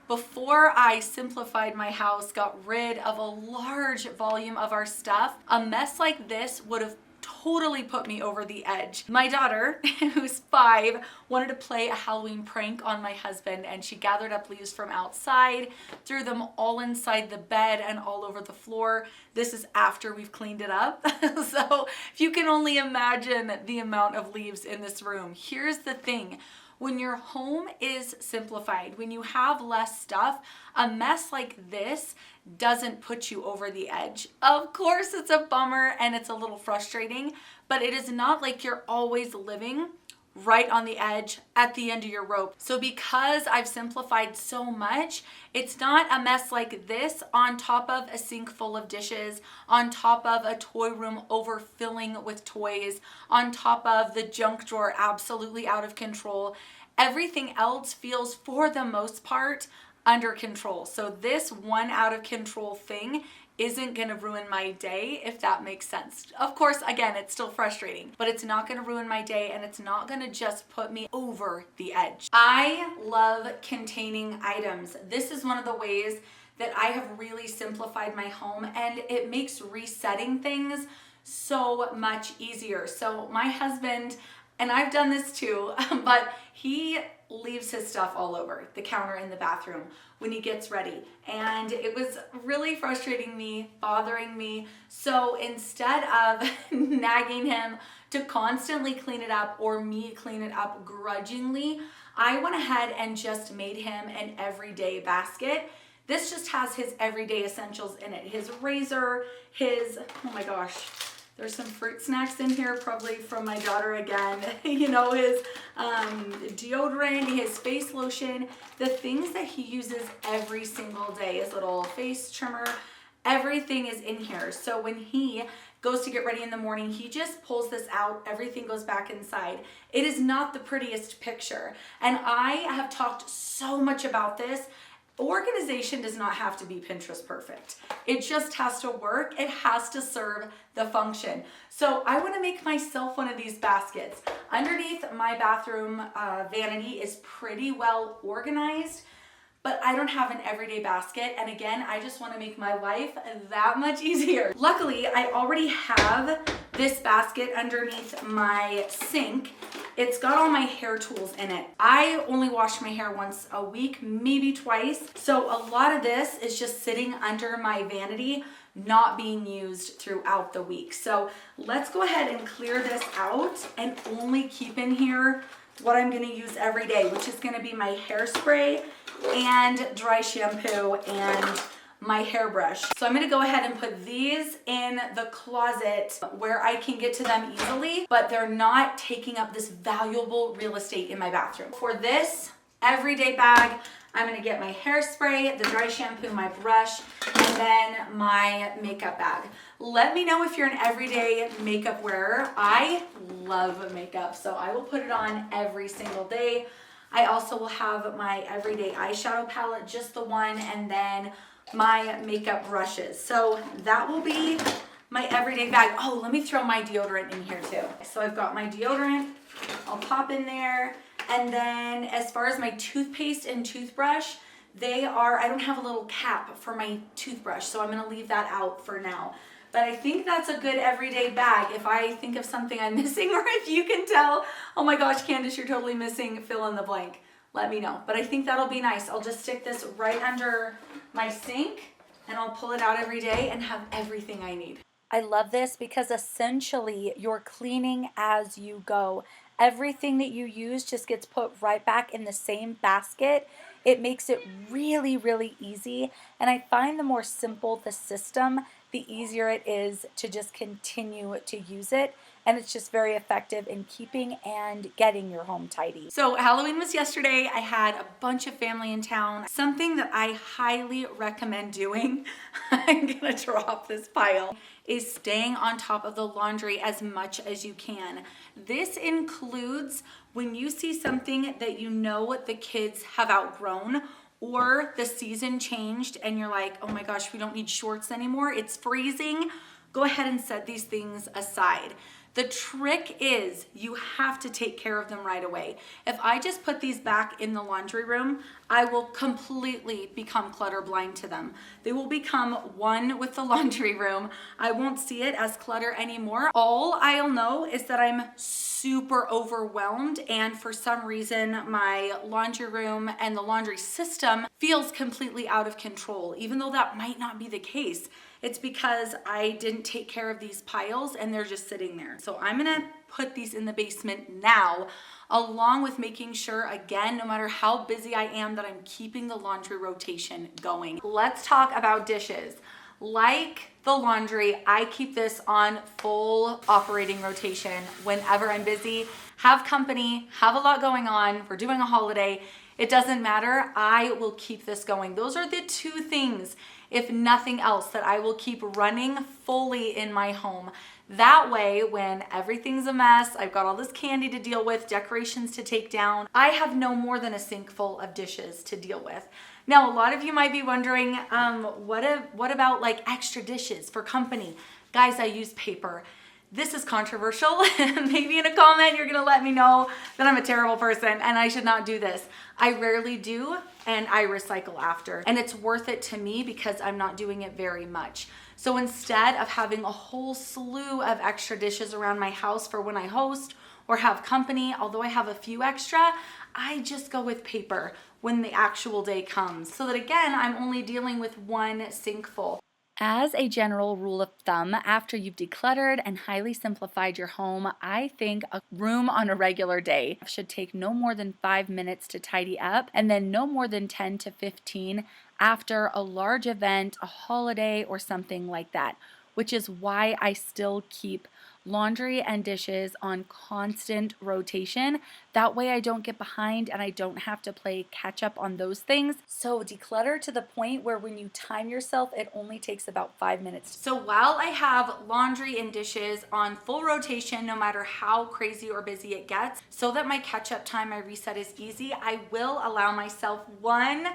before I simplified my house, got rid of a large volume of our stuff, a mess like this would have totally put me over the edge. My daughter, who's 5, wanted to play a Halloween prank on my husband, and she gathered up leaves from outside, threw them all inside the bed and all over the floor. This is after we've cleaned it up. So if you can only imagine the amount of leaves in this room. Here's the thing. When your home is simplified, when you have less stuff, a mess like this doesn't put you over the edge. Of course, it's a bummer and it's a little frustrating, but it is not like you're always living right on the edge at the end of your rope. So because I've simplified so much, it's not a mess like this on top of a sink full of dishes, on top of a toy room overfilling with toys, on top of the junk drawer absolutely out of control. Everything else feels, for the most part, under control. So this one out of control thing isn't gonna ruin my day, if that makes sense. Of course, again, it's still frustrating, but it's not gonna ruin my day, and it's not gonna just put me over the edge. I love containing items. This is one of the ways that I have really simplified my home, and it makes resetting things so much easier. So my husband, and I've done this too, but he leaves his stuff all over the counter in the bathroom when he gets ready. And it was really frustrating me, bothering me. So instead of nagging him to constantly clean it up or me clean it up grudgingly, I went ahead and just made him an everyday basket. This just has his everyday essentials in it. His razor, his, oh my gosh, there's some fruit snacks in here, probably from my daughter again. You know, his deodorant, his face lotion, the things that he uses every single day, his little face trimmer, everything is in here. So when he goes to get ready in the morning, he just pulls this out, everything goes back inside. It is not the prettiest picture. And I have talked so much about this. Organization does not have to be Pinterest perfect. It just has to work. It has to serve the function. So I want to make myself one of these baskets. Underneath my bathroom vanity is pretty well organized, but I don't have an everyday basket. And again, I just want to make my life that much easier. Luckily, I already have this basket underneath my sink. It's got all my hair tools in it. I only wash my hair once a week, maybe twice. So a lot of this is just sitting under my vanity, not being used throughout the week. So let's go ahead and clear this out and only keep in here what I'm gonna use every day, which is gonna be my hairspray and dry shampoo and my hairbrush. So I'm gonna go ahead and put these in the closet where I can get to them easily, but they're not taking up this valuable real estate in my bathroom. For this everyday bag, I'm gonna get my hairspray, the dry shampoo, my brush, and then my makeup bag. Let me know if you're an everyday makeup wearer. I love makeup, so I will put it on every single day. I also will have my everyday eyeshadow palette, just the one, and then my makeup brushes. So that will be my everyday bag. Oh, let me throw my deodorant in here too. So I've got my deodorant, I'll pop in there. And then as far as my toothpaste and toothbrush, I don't have a little cap for my toothbrush, so I'm gonna leave that out for now. But I think that's a good everyday bag. If I think of something I'm missing, or if you can tell, oh my gosh, Candace, you're totally missing, fill in the blank, let me know. But I think that'll be nice. I'll just stick this right under my sink and I'll pull it out every day and have everything I need. I love this because essentially you're cleaning as you go. Everything that you use just gets put right back in the same basket. It makes it really, really easy. And I find the more simple the system, the easier it is to just continue to use it. And it's just very effective in keeping and getting your home tidy. So Halloween was yesterday. I had a bunch of family in town. Something that I highly recommend doing, I'm gonna drop this pile, is staying on top of the laundry as much as you can. This includes when you see something that you know the kids have outgrown, or the season changed and you're like, oh my gosh, we don't need shorts anymore, it's freezing. Go ahead and set these things aside. The trick is you have to take care of them right away. If I just put these back in the laundry room, I will completely become clutter blind to them. They will become one with the laundry room. I won't see it as clutter anymore. All I'll know is that I'm super overwhelmed, and for some reason my laundry room and the laundry system feels completely out of control, even though that might not be the case. It's because I didn't take care of these piles and they're just sitting there. So I'm gonna put these in the basement now, along with making sure, again, no matter how busy I am, that I'm keeping the laundry rotation going. Let's talk about dishes. Like the laundry, I keep this on full operating rotation whenever I'm busy, have company, have a lot going on, we're doing a holiday. It doesn't matter, I will keep this going. Those are the two things, if nothing else, that I will keep running fully in my home. That way, when everything's a mess, I've got all this candy to deal with, decorations to take down, I have no more than a sink full of dishes to deal with. Now, a lot of you might be wondering, what about like extra dishes for company? Guys, I use paper. This is controversial. Maybe in a comment you're gonna let me know that I'm a terrible person and I should not do this. I rarely do, and I recycle after. And it's worth it to me because I'm not doing it very much. So instead of having a whole slew of extra dishes around my house for when I host or have company, although I have a few extra, I just go with paper when the actual day comes. So that again, I'm only dealing with one sink full. As a general rule of thumb, after you've decluttered and highly simplified your home, I think a room on a regular day should take no more than 5 minutes to tidy up, and then no more than 10 to 15 after a large event, a holiday, or something like that, which is why I still keep laundry and dishes on constant rotation. That way I don't get behind and I don't have to play catch up on those things. So declutter to the point where when you time yourself, it only takes about 5 minutes. So while I have laundry and dishes on full rotation, no matter how crazy or busy it gets, so that my catch up time, my reset is easy, I will allow myself one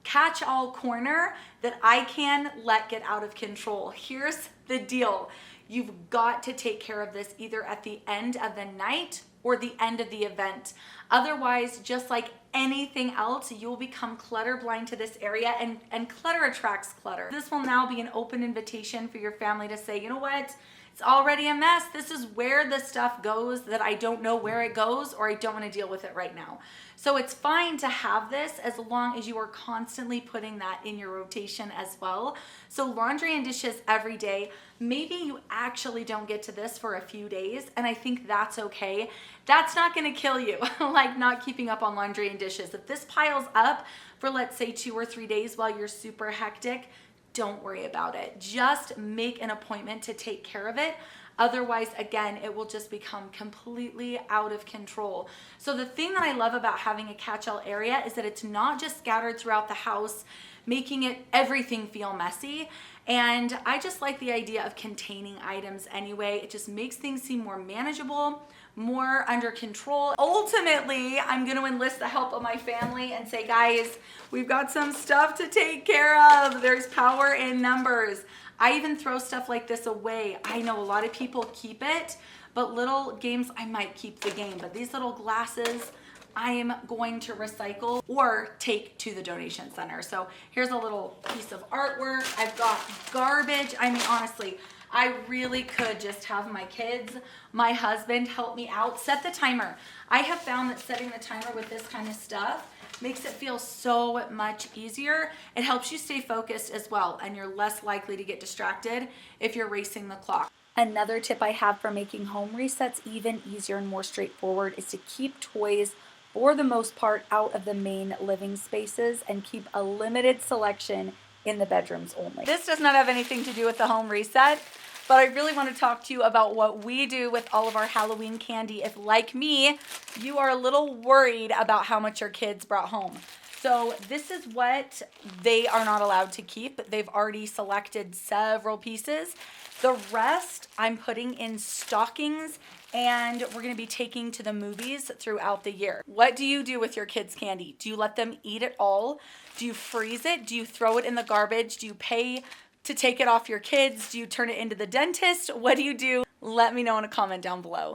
catch-all corner that I can let get out of control. Here's the deal. You've got to take care of this either at the end of the night or the end of the event. Otherwise, just like anything else, you'll become clutter blind to this area, and clutter attracts clutter. This will now be an open invitation for your family to say, you know what? It's already a mess. This is where the stuff goes that I don't know where it goes, or I don't want to deal with it right now. So it's fine to have this as long as you are constantly putting that in your rotation as well. So laundry and dishes every day. Maybe you actually don't get to this for a few days, and I think that's okay. That's not going to kill you, like not keeping up on laundry and dishes. If this piles up for, let's say, 2 or 3 days while you're super hectic, don't worry about it. Just make an appointment to take care of it. Otherwise, again, it will just become completely out of control. So the thing that I love about having a catch-all area is that it's not just scattered throughout the house, making it everything feel messy. And I just like the idea of containing items anyway. It just makes things seem more manageable, more under control. Ultimately, I'm going to enlist the help of my family and say, guys, we've got some stuff to take care of. There's power in numbers. I even throw stuff like this away. I know a lot of people keep it, but little games, I might keep the game. But these little glasses, I am going to recycle or take to the donation center. So here's a little piece of artwork. I've got garbage. I mean, honestly, I really could just have my kids, my husband help me out, set the timer. I have found that setting the timer with this kind of stuff makes it feel so much easier. It helps you stay focused as well, and you're less likely to get distracted if you're racing the clock. Another tip I have for making home resets even easier and more straightforward is to keep toys, for the most part, out of the main living spaces and keep a limited selection in the bedrooms only. This does not have anything to do with the home reset, but I really want to talk to you about what we do with all of our Halloween candy if, like me, you are a little worried about how much your kids brought home. So this is what they are not allowed to keep. They've already selected several pieces. The rest I'm putting in stockings, and we're going to be taking to the movies throughout the year. What do you do with your kids' candy? Do you let them eat it all? Do you freeze it? Do you throw it in the garbage? Do you pay to take it off your kids? Do you turn it into the dentist? What do you do? Let me know in a comment down below.